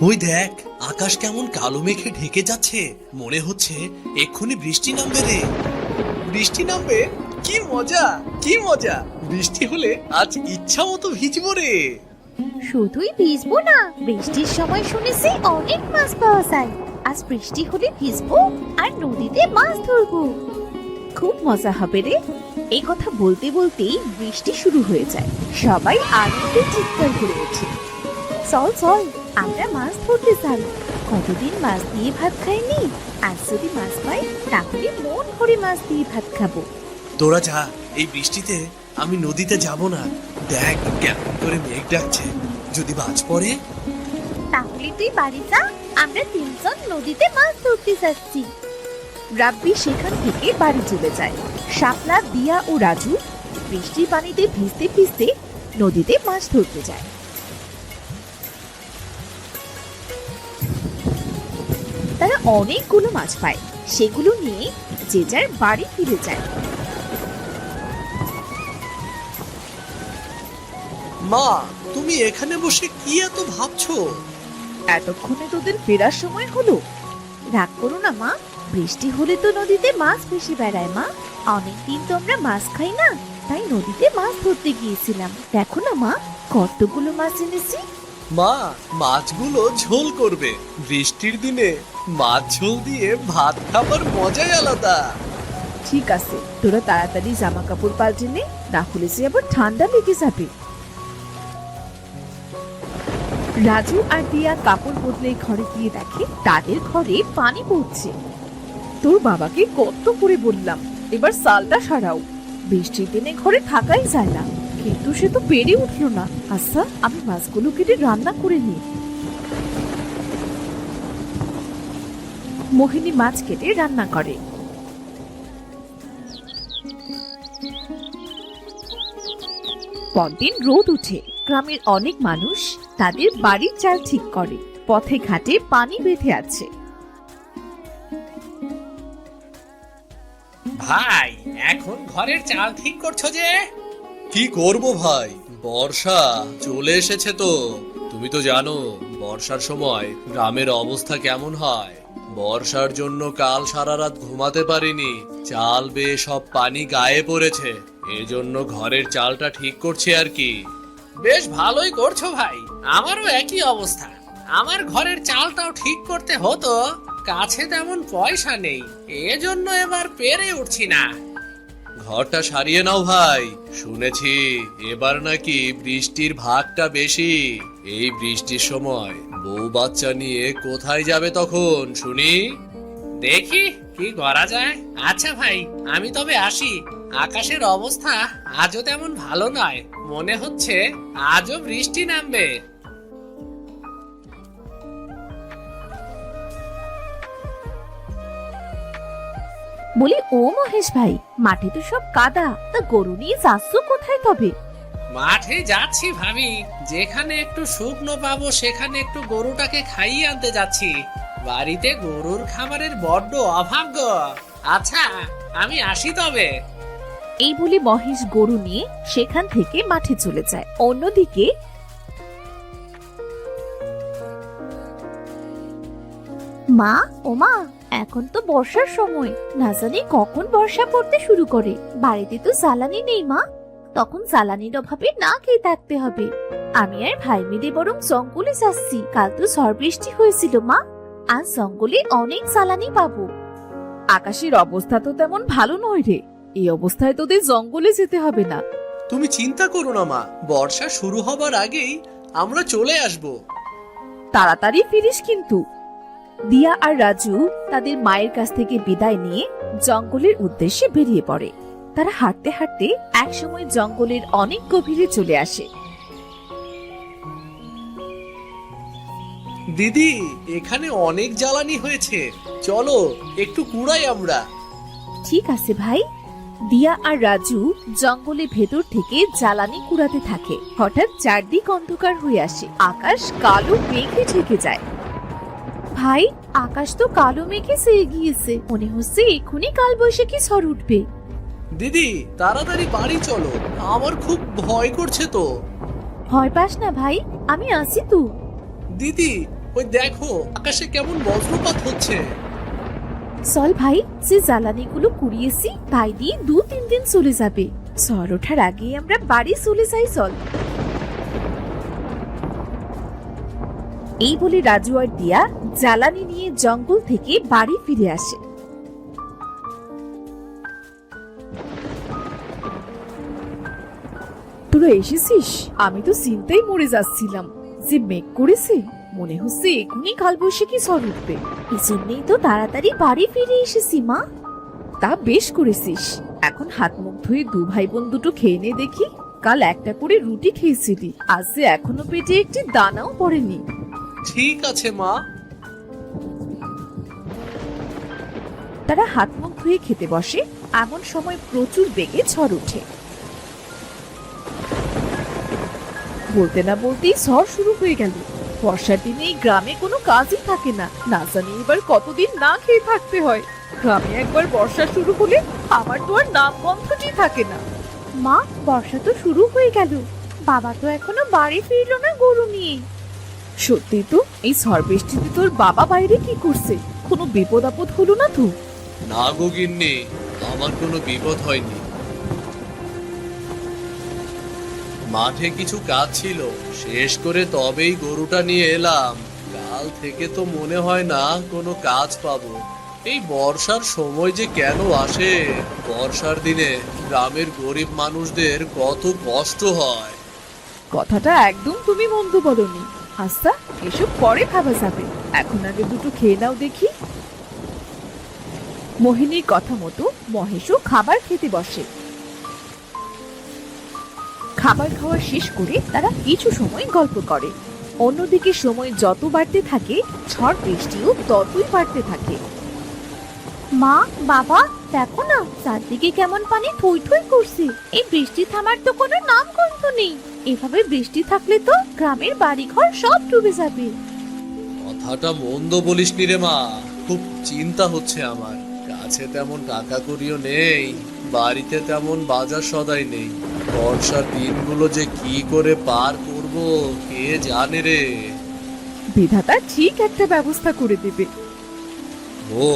ওই দেখ, আকাশ কেমন কালো মেঘে ঢেকে যাচ্ছে, মনে হচ্ছে এক্ষুনি বৃষ্টি নামবে রে। বৃষ্টি নামবে? কি মজা, কি মজা! বৃষ্টি হলে আজ ইচ্ছা মতো ভিজবো রে। শুধুই ভিজবো না, বৃষ্টির সময় শুনেছি অনেক মাছ পাওয়া যায়। আজ বৃষ্টি হলে ভিজবো আর নদীতে মাছ ধরবো। খুব মজা হবে রে। এই কথা বলতে বলতেই বৃষ্টি শুরু হয়ে যায়। সবাই আনন্দে চিৎকার করে ওঠে। চল চল, আমরা মাছ ধরতে যাই। কতদিন মাছ দিয়ে ভাত খাইনি, আজ যদি মাছ পাই তাহলে মন ভরে মাছ দিয়ে ভাত খাবো। তোরা যা, এই বৃষ্টিতে আমি নদীতে যাব না। দেখ কেমন করে মেঘ ডাকছে, যদি বাজ পড়ে। তাহলে তুই বাড়ি যা, আমরা তিনজন নদীতে মাছ ধরতে যাচ্ছি। রাব্বি সেখান থেকে বাড়ি চলে যায়। শাপলা, দিয়া ও রাজু বৃষ্টির পানিতে ভিজতে ভিজতে নদীতে মাছ ধরতে যায়। তারা অনেকগুলো মাছ পায়, সেগুলো নিয়ে যে যার বাড়ি ফিরে যায়। মা, তুমি এখানে বসে কি এত ভাবছো? এতক্ষণে তোদের ফেরার সময় হলো। রাগ করো না মা, বৃষ্টি হলে তো নদীতে মাছ ভেসে বেড়ায় মা। অনেকদিন তো আমরা মাছ খাই না, তাই নদীতে মাছ ধরতে গিয়েছিলাম। দেখো না মা, কতগুলো মাছ এনেছি। মা, মাছগুলো ঝোল করবে। বৃষ্টির দিনে মাছ ঝোল দিয়ে ভাত খাবার মজাই আলাদা। ঠিক আছে, তোরা তাড়াতাড়ি জামা কাপড় পাল্টে নে, না হলে যে আবার ঠান্ডা লেগে যাবে। রাজু আর দিয়া কাপড় বদলে ঘরে গিয়ে দেখে তাদের ঘরে পানি পড়ছে। তোর বাবাকে কত করে বললাম এবার সালটা সারাও, বৃষ্টির দিনে ঘরে থাকাই যায় না, কিন্তু সে তো পেরে উঠলো না। আচ্ছা, আমি মাছগুলো কেটে রান্না করে নিই। মোহিনী মাছ কেটে রান্না করে। পরদিন রোদ উঠে, গ্রামের অনেক মানুষ তাদের বাড়ির চাল ঠিক করে। পথে ঘাটে পানি বেঁধে আছে। ভাই, এখন ঘরের চাল ঠিক করছো যে? কি করব ভাই, বর্ষা চলে এসেছে তো। তুমি তো জানো বর্ষার সময় গ্রামের অবস্থা কেমন হয়। বর্ষার জন্য কাল সারা রাত ঘুমাতে পারিনি, চাল বেয়ে সব পানি গায়ে পড়েছে। এজন্য ঘরের চালটা ঠিক করছি আর কি। বেশ ভালোই করছো ভাই, আমারও একই অবস্থা। আমার ঘরের চালটাও ঠিক করতে হতো, কাছে তেমন পয়সা নেই, এজন্য এবার পেরে উঠছি না। ঘরটা সারিয়ে নাও ভাই, শুনেছি এবার নাকি বৃষ্টির ভাগটা বেশি। এই বৃষ্টির সময় বউ বাচ্চা নিয়ে কোথায় যাবে তখন শুনি? দেখি কি করা যায়। আচ্ছা ভাই, আমি তবে আসি। আকাশের অবস্থা আজও তেমন ভালো নয়, মনে হচ্ছে আজও বৃষ্টি নামবে। বলি, ও মহেশ ভাই, মাঠে তো সব কাদা, তা গরু নিয়ে যাচ্ছ কোথায় তবে? মাঠে যাচ্ছি ভাবি, যেখানে একটু শুকনো পাবো সেখানে একটু গরুটাকে খাইয়ে আনতে যাচ্ছি। বাড়িতে গরুর খাবারের বড্ড অভাব গো। আচ্ছা, আমি আসি তবে। এই বলে মহেশ গরু নিয়ে সেখান থেকে মাঠে চলে যায়। অন্যদিকে মা, ও মা, এখন তো বর্ষার সময়, না জানি কখন বর্ষা পড়তে শুরু করে। বাড়িতে তো জ্বালানি নেই মা, তখন জ্বালানির অভাবে না খেয়ে থাকতে হবে। আমি আর ভাই মিলে বরং জঙ্গলে যাচ্ছি। কাল তো ঝড় বৃষ্টি হয়েছিল মা, আজ জঙ্গলে অনেক জ্বালানি পাবো। আকাশের অবস্থা তো তেমন ভালো নয় রে, এই অবস্থায় তোদের জঙ্গলে যেতে হবে না। তুমি চিন্তা করো না মা, বর্ষা শুরু হবার আগেই আমরা চলে আসব। তাড়াতাড়ি ফিরিস কিন্তু। দিয়া আর রাজু তাদের মায়ের কাছ থেকে বিদায় নিয়ে জঙ্গলের উদ্দেশ্যে বেরিয়ে পড়ে। তারা হাঁটতে হাঁটতে একসময় জঙ্গলের অনেক গভীরে চলে আসে। দিদি, এখানে অনেক জ্বালানি হয়েছে, চলো একটু কুড়াই আমরা। ঠিক আছে ভাই। দিয়া আর রাজু জঙ্গলের ভেতর থেকে জ্বালানি কুড়াতে থাকে। হঠাৎ চারদিক অন্ধকার হয়ে আসে, আকাশ কালো মেঘে ঢেকে যায়। ভাই, আকাশ তো কালো মেঘে ছেয়ে গিয়েছে, মনে হচ্ছে এক্ষুনি কালবৈশাখী ঝড় উঠবে। দিদি তাড়াতাড়ি বাড়ি চলো, আমার খুব ভয় করছে তো। ভয় পাস না ভাই, আমি আছি তো। দিদি, ওই দেখো আকাশে কেমন বজ্রপাত হচ্ছে। চল ভাই, যে জ্বালানিগুলো কুড়িয়েছি তাই দিয়ে 2-3 দিন চলে যাবে। ঝড় ওঠার আগে আমরা বাড়ি চলে যাই, চল। এই বলে রাজু আর দিয়া জ্বালানি নিয়ে জঙ্গল থেকে বাড়ি ফিরে আসে। তোরা এসেছিস? আমি তো চিন্তায় মরে যাচ্ছিলাম যে মেঘ করেছে, মনে হচ্ছে এখনই কালবৈশাখী ঝড় উঠবে। এজন্যই তো তাড়াতাড়ি বাড়ি ফিরে এসেছি মা। তা বেশ করেছিস। এখন হাত মুখ ধুয়ে 2 ভাই বোন দুটো খেয়ে নে দেখি। কাল একটা করে রুটি খেয়েছিলি, আজ যে এখনো পেটে একটি দানাও পড়েনি। ঠিক আছে মা। তারা হাত মুখ ধুয়ে খেতে বসে। এমন সময় প্রচুর বেগে ঝড় ওঠে। বলতে না বলতেই ঝড় শুরু হয়ে গেল। বর্ষার দিনে এই গ্রামে কোনো কাজই থাকে না, না জানি এবার কতদিন না খেয়ে থাকতে হয়। গ্রামে একবার বর্ষা শুরু হলে আমার তো আর নাম গন্ধটি থাকে না। মা, বর্ষা তো শুরু হয়ে গেল, বাবা তো এখনো বাড়ি ফিরলো না গরু নিয়ে। সত্যি তো, এই ঝড় বৃষ্টিতে তোর বাবা বাইরে কি করছে? কোনো বিপদ আপদ হলো না তো? না গো গিন্নি, আমার কোনো বিপদ হয়নি। মাঠে কিছু কাজ ছিল, শেষ করে তবেই গরুটা নিয়ে এলাম। কাল থেকে তো মনে হয় না কোনো কাজ পাবো। এই বর্ষার সময় যে কেন আসে? বর্ষার দিনে গ্রামের গরিব মানুষদের কত কষ্ট হয়। কথাটা একদম তুমি মন্দ বলনি। আচ্ছা, এসব পরে ভাবা যাবে, এখন আগে দুটো খেয়ে নাও দেখি। মোহিনীর কথা মতো মহেশও খাবার খেতে বসে। খাবার খাওয়া শেষ করে তারা কিছু সময় গল্প করে। অন্যদিকে সময় যত বাড়তে থাকে, ঝড় বৃষ্টিও ততই বাড়তে থাকে। মা, বাবা, দেখো না চারদিকে কেমন পানি থই থই করছে। এই বৃষ্টি থামার তো কোনো নাম গন্ধ নেই। এভাবে বৃষ্টি থাকলে তো গ্রামের বাড়িঘর সব ডুবে যাবে। কথাটা মন্দ বলিসনি রে মা, খুব চিন্তা হচ্ছে আমার। কাছে তেমন টাকা কড়িও নেই, বাড়িতে তেমন বাজার সদাই নেই। বর্ষার দিনগুলো যে কি করে পার করব কে জানে রে। বিধাতা ঠিক একটা ব্যবস্থা করে দেবে। ও,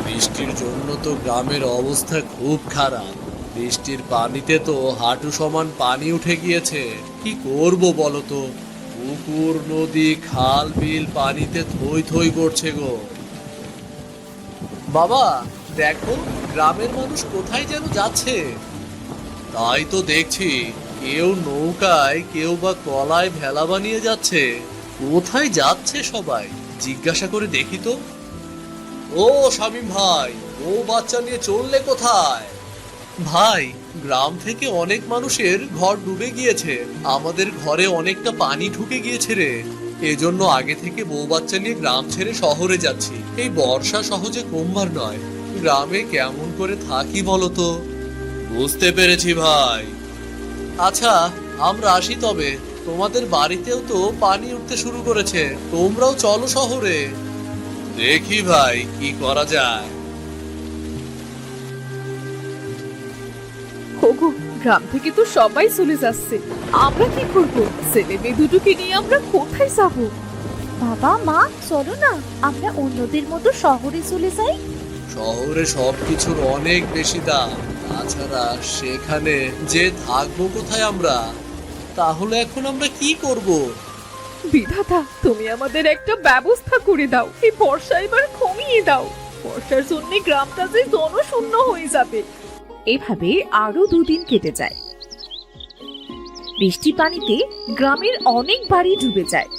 বৃষ্টির জন্য তো গ্রামের অবস্থা খুব খারাপ। বৃষ্টির পানিতে তো হাঁটু সমান পানি উঠে গিয়েছে। কি করব বলো তো? পুকুর, নদী, খাল, বিল পানিতে থই থই করছে গো। বাবা, দেখো গ্রামের মানুষ কোথায় যেন যাচ্ছে। তাই তো দেখছি, কেউ নৌকায়, কেউ বা কলায় ভেলা বানিয়ে যাচ্ছে। কোথায় যাচ্ছে সবাই? জিজ্ঞাসা করে দেখি তো। ও শামীম ভাই, ও বাচ্চা নিয়ে চললে কোথায়? ভাই, গ্রাম থেকে অনেক মানুষের ঘর ডুবে গিয়েছে। আমাদের ঘরে অনেকটা পানি ঢুকে গিয়েছে রে। এজন্য আগে থেকে বউ বাচ্চা নিয়ে গ্রাম ছেড়ে শহরে যাচ্ছি। এই বর্ষা সহজে কমবার নয়। গ্রামে কেমন করে থাকি বলতো? বুঝতে পেরেছি ভাই। আচ্ছা, আমরা আসি তবে। তোমাদের বাড়িতেও তো পানি উঠতে শুরু করেছে, তোমরাও চলো শহরে। দেখি ভাই কি করা যায়। ওগো, গ্রাম থেকে তো সবাই চলে যাচ্ছে, আমরা কি করব? ছেলে মেয়ে দুটোকে নিয়ে আমরা কোথায় যাব? বাবা, মা, চলো না আমরা অন্যদের মতো শহরে চলে যাই। শহরে সবকিছুর অনেক বেশি দাম। তাছাড়া সেখানে যে থাকবো কোথায় আমরা? তাহলে এখন আমরা কি করব? বিধাতা, তুমি আমাদের একটা ব্যবস্থা করে দাও। এই বর্ষা এবার কমিয়ে দাও। বর্ষার জন্য গ্রামটা যে জনশূন্য হয়ে যাবে। এভাবে আরো 2 দিন কেটে যায়। বৃষ্টি পানিতে গ্রামের অনেক বাড়ি ডুবে যায়।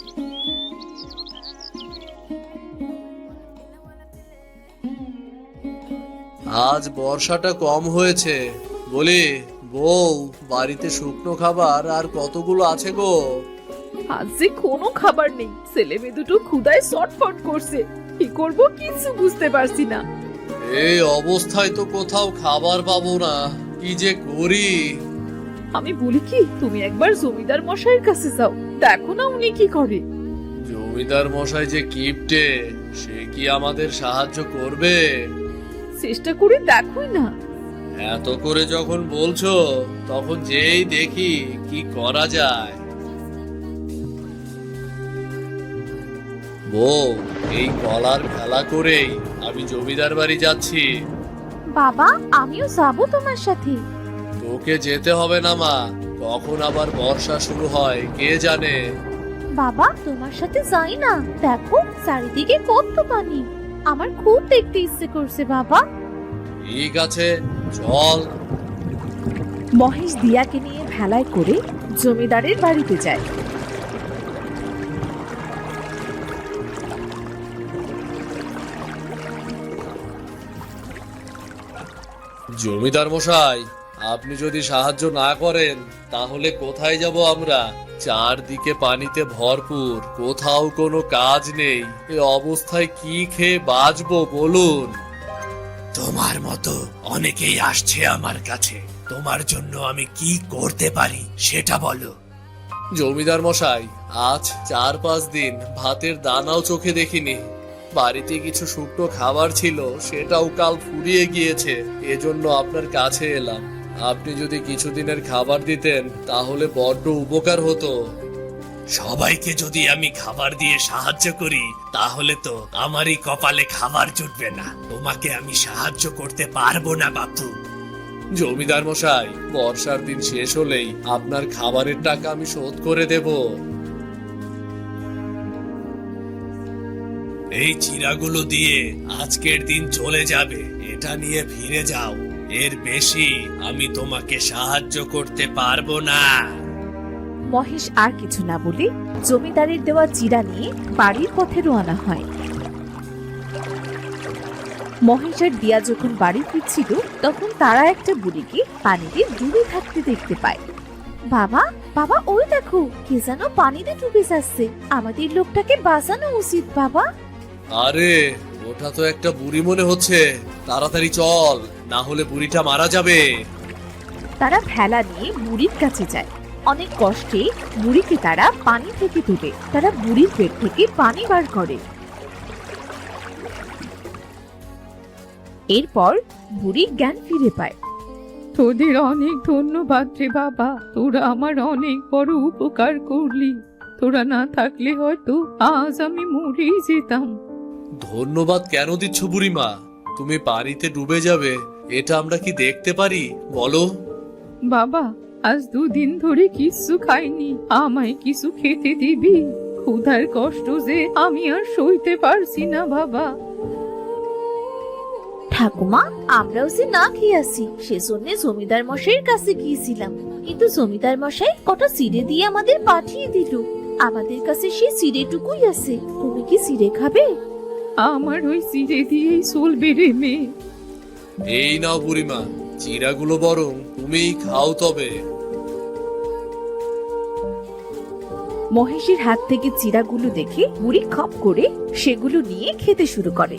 আজ বর্ষাটা কম হয়েছে। বলি বউ, বাড়িতে শুকনো খাবার আর কতগুলো আছে গো? আজ যে কোনো খাবার নেই, ছেলে মেয়ে দুটো ক্ষুধায় ছটফট করছে। কি করব কিছু বুঝতে পারছি না। এই অবস্থায় তো কোথাও খাবার পাবো না, কি যে করি। আমি বলি কি, তুমি একবার জমিদার মশাইয়ের কাছে যাও, দেখো না উনি কি করে। জমিদার মশাই যে কিপটে, সে কি আমাদের সাহায্য করবে? চেষ্টা করে দেখোই না। এত করে যখন বলছো, তখন যেই দেখি কি করা যায়। বউ, এই কলার খেলা করেই আমি জমিদার বাড়ি যাচ্ছি। বাবা আমিও যাবো তোমার সাথে। তোকে যেতে হবে না মা, কখন আবার বর্ষা শুরু হয় কে জানে। বাবা তোমার সাথে যাই না, দেখো চারিদিকে কত পানি, আমার খুব দেখতে ইচ্ছে করছে বাবা। ঠিক আছে, চল। মহেশ দিয়াকে নিয়ে ভেলায় করে জমিদারের বাড়িতে যায়। জমিদার মশাই, আপনি যদি সাহায্য না করেন তাহলে কোথায় যাব আমরা? চারদিকে পানিতে ভরপুর, কোথাও কোনো কাজ নেই। এ অবস্থায় কি খেয়ে বাঁচবো বলুন? তোমার মতো অনেকেই আসছে আমার কাছে, তোমার জন্য আমি কি করতে পারি সেটা বলো। জমিদার মশাই, আজ 4-5 দিন ভাতের দানাও চোখে দেখিনি। বাড়িতে কিছু শুকনো খাবার ছিল, সেটাও কাল ফুরিয়ে গিয়েছে। এজন্য আপনার কাছে এলাম। আপনি যদি কিছুদিনের খাবার দিতেন তাহলে বড্ড উপকার হতো। সবাইকে যদি আমি খাবার দিয়ে সাহায্য করি তাহলে তো আমারই কপালে খাবার জুটবে না। তোমাকে আমি সাহায্য করতে পারবো না বাপু। জমিদার মশাই, বর্ষার দিন শেষ হলেই আপনার খাবারের টাকা আমি শোধ করে দেব। এই চিরাগুলো দিয়ে আজকের দিন চলে যাবে, এটা নিয়ে ফিরে যাও। এর বেশি আমি তোমাকে সাহায্য করতে পারবো না। মহেশ আর কিছু না বলে জমিদারের দেওয়া চিরা নিয়ে বাড়ির পথে রওনা হয়। মহেশ আর দিয়া যখন বাড়ি ফিরছিল তখন তারা একটা বুড়িকে পানিতে ডুবে থাকতে দেখতে পায়। বাবা বাবা ওই দেখো, কে যেন পানিতে ডুবে যাচ্ছে, আমাদের লোকটাকে বাঁচানো উচিত বাবা। আরে, ওটা তো একটা বুড়ি মনে হচ্ছে। তাড়াতাড়ি চল, না হলে বুড়িটা মারা যাবে। তারা ভেলা নিয়ে বুড়ির কাছে যায়। অনেক কষ্টে বুড়িকে তারা পানি থেকে তুলে তারা বুড়ির পেট থেকে পানি বার করে। এরপর বুড়ি জ্ঞান ফিরে পায়। তোদের অনেক ধন্যবাদ রে বাবা, তোরা আমার অনেক বড় উপকার করলি। তোরা না থাকলে হয়তো আজ আমি মরেই যেতাম। ধন্যবাদ কেন দিচ্ছ বুড়িমা? তুমি পানিতে ডুবে যাবে এটা আমরা কি দেখতে পারি বলো? বাবা, আজ 2 দিন ধরে কিছু খাইনি, আমায় কিছু খেতে দিবি? ক্ষুধার কষ্ট যে আমি আর সইতে পারছি না বাবা। ঠাকুমা, আমরাও যে না খেয়ে আসি, সেজন্য জমিদার মশাইয়ের কাছে গিয়েছিলাম, কিন্তু জমিদার মশাই কটা চিড়ে দিয়ে আমাদের পাঠিয়ে দিল। আমাদের কাছে সেই চিড়েটুকুই আছে, তুমি কি চিড়ে খাবে? আমার ওই চিড়ে দিয়েই চলবে রে মেয়ে। এই নাও বুড়িমা, চিরাগুলো বরং তুমিই খাও তবে। মহেশের হাত থেকে চিড়াগুলো দেখে বুড়ি খপ করে সেগুলো নিয়ে খেতে শুরু করে।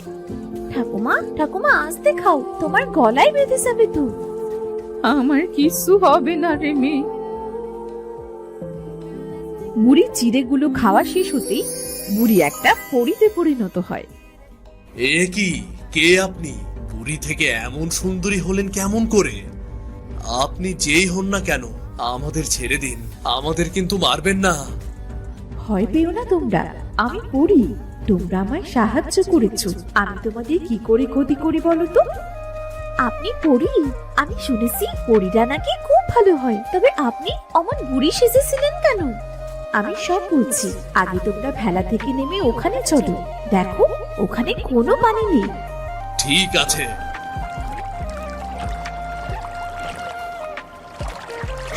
ঠাকুমা ঠাকুমা আস্তে খাও, তোমার গলায় বেঁধে যাবে তো। আমার কিছু হবে না রে মেয়ে। বুড়ি চিড়েগুলো খাওয়া শেষ হতেই বুড়ি একটা পরীতে পরিণত হয়। এ কি, কে আপনি? পুরী থেকে এমন সুন্দরী হলেন কেমন করে? আপনি যেই হন না কেন আমাদের ছেড়ে দিন, আমাদের কিন্তু মারবেন না। ভয় পেও না তোমরা, আমি পড়ি, তোমরা আমায় সাহায্য করেছো, আমি তোমাদের কি করে ক্ষতি করি বলো তো? আপনি পড়ি? আমি শুনেছি পরীরা নাকি খুব ভালো হয়, তবে আপনি অমন বুড়ি সেজেছিলেন কেন? আমি সব বলছি, আগে তোমরা ভেলা থেকে নেমে ওখানে চলো, দেখো ওখানে কোনো পানি নেই। ঠিক আছে।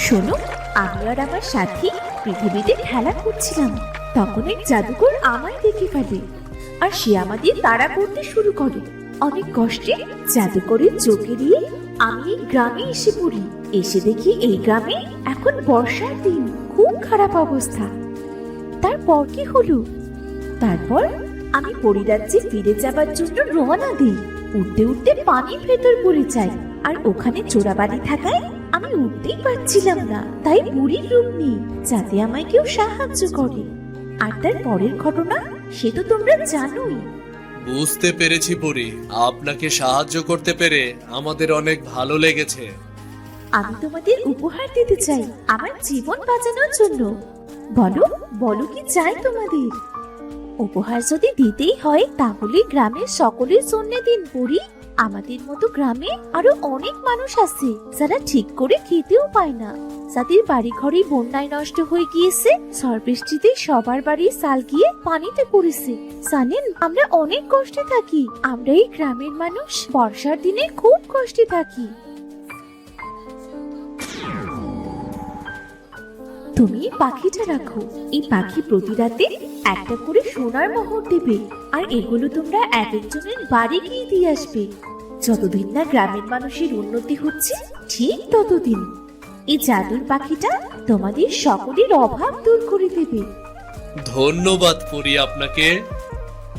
শোনো, আমি আর আমার সাথী পৃথিবীতে খেলা করছিলাম, তখন এক জাদুকর আমায় দেখে ফেলে আর সে আমাদের তাড়া করতে শুরু করে। অনেক কষ্টে জাদুকরের চোখে দিয়ে আমি এই গ্রামে এসে পড়ি। এসে দেখি এই গ্রামে এখন বর্ষার দিন, খুব খারাপ অবস্থা। তারপর কি হলো? তারপর আমি পরিরাজ্যে ফিরে যাবার জন্য রওনা দিই। উঠতে উঠতে পানির ভেতর পড়ে যাই, আর ওখানে চোরাবাড়ি থাকায় আমি উঠতেই পারছিলাম না, তাই বুড়ির রূপ নিই যাতে আমায় কেউ সাহায্য করে। আর তার পরের ঘটনা সে তো তোমরা জানোই। বুঝতে পেরেছি পরি, আপনাকে সাহায্য করতে পেরে আমাদের অনেক ভালো লেগেছে। আমি তোমাদের উপহার দিতে চাই আমার জীবন বাঁচানোর জন্য। বলো বলো কি চাই তোমাদের? উপহার যদি দিতেই হয় তাহলে গ্রামের সকলের জন্য দিন পরি। আমাদের মতো গ্রামে আরো অনেক মানুষ আছে যারা ঠিক করে খেতেও পায় না, যাদের বাড়ি ঘরে বন্যায় নষ্ট হয়ে গিয়েছে, ঝড় বৃষ্টিতে সবার বাড়ির চাল গিয়ে পানিতে পড়েছে। জানেন, আমরা অনেক কষ্টে থাকি। আমরা এই গ্রামের মানুষ বর্ষার দিনে খুব কষ্টে থাকি। তুমি এই পাখিটা রাখো। এই পাখি প্রতি রাতে একটা করে সোনার মোহর দেবে, আর এগুলো তোমরা এক একজনের বাড়ি গিয়ে দিয়ে আসবে। যতদিন না গ্রামের মানুষের উন্নতি হচ্ছে ঠিক ততদিন এই জাদুর পাখিটা তোমাদের সকলের অভাব দূর করে দেবে। ধন্যবাদ পরি আপনাকে।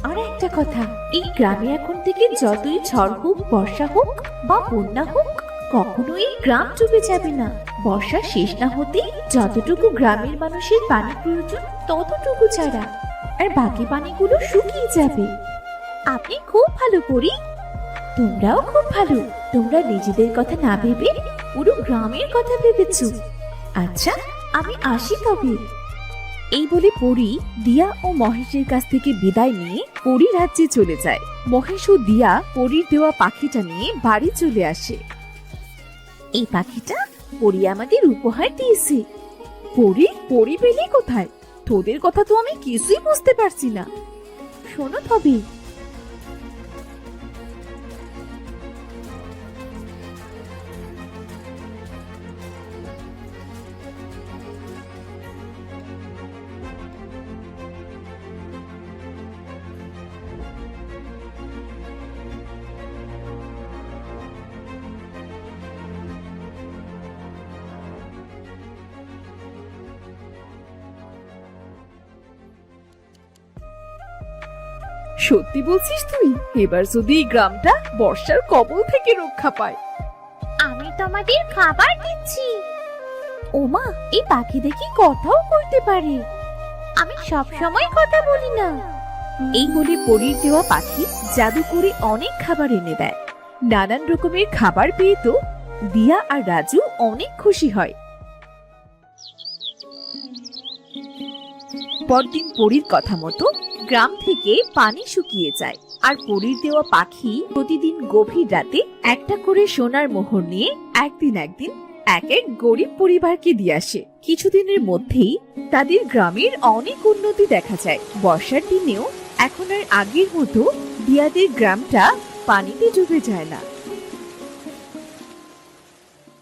আর একটা কথা, এই গ্রামে এখন থেকে যতই ঝড় হোক, বর্ষা হোক বা বন্যা হোক, কখনো এই গ্রাম ডুবে যাবে না। বর্ষা শেষ না হতেই যতটুকু গ্রামের মানুষের পানি প্রয়োজন ততটুকু ছাড়া, আর বাকি পানিগুলো শুকিয়ে যাবে। আপনি খুব ভালো পরি। তোমরাও খুব ভালো। তোমরা নিজেদের কথা না ভেবে পুরো গ্রামের কথা ভেবেছো। আচ্ছা, আমি আসি তবে। এই বলে পরি দিয়া ও মহেশের কাছ থেকে বিদায় নিয়ে পরি রাজ্যে চলে যায়। মহেশ ও দিয়া পরির দেওয়া পাখিটা নিয়ে বাড়ি চলে আসে। এই পাখিটা পরি আমাদের উপহার দিয়েছে। পরি পেলি কোথায়? তোদের কথা তো আমি কিছুই বুঝতে পারছি না। শোনো তবে। সত্যি বলছিস তুই? এবার যদি এই গ্রামটা বর্ষার কবল থেকে রক্ষা পায়। আমি তোমাদের খাবার দিচ্ছি। ওমা, এই পাখি দেখি কথাও বলতে পারে। আমি সব সময় কথা বলি না। এই বলে পরির দেওয়া পাখি জাদু করে অনেক খাবার এনে দেয়। নানান রকমের খাবার পেয়ে তো দিয়া আর রাজু অনেক খুশি হয়। পরদিন পরির কথা মতো গ্রাম থেকে পানি শুকিয়ে যায়, আর পরির দেওয়া পাখি প্রতিদিন গভীর রাতে একটা করে সোনার মোহর নিয়ে একদিন এক এক গরিব পরিবারকে দিয়ে আসে। কিছুদিনের মধ্যেই তাদের গ্রামের অনেক উন্নতি দেখা যায়। বর্ষার দিনেও এখন আর আগের মতো দিয়াদের গ্রামটা পানিতে ডুবে যায় না।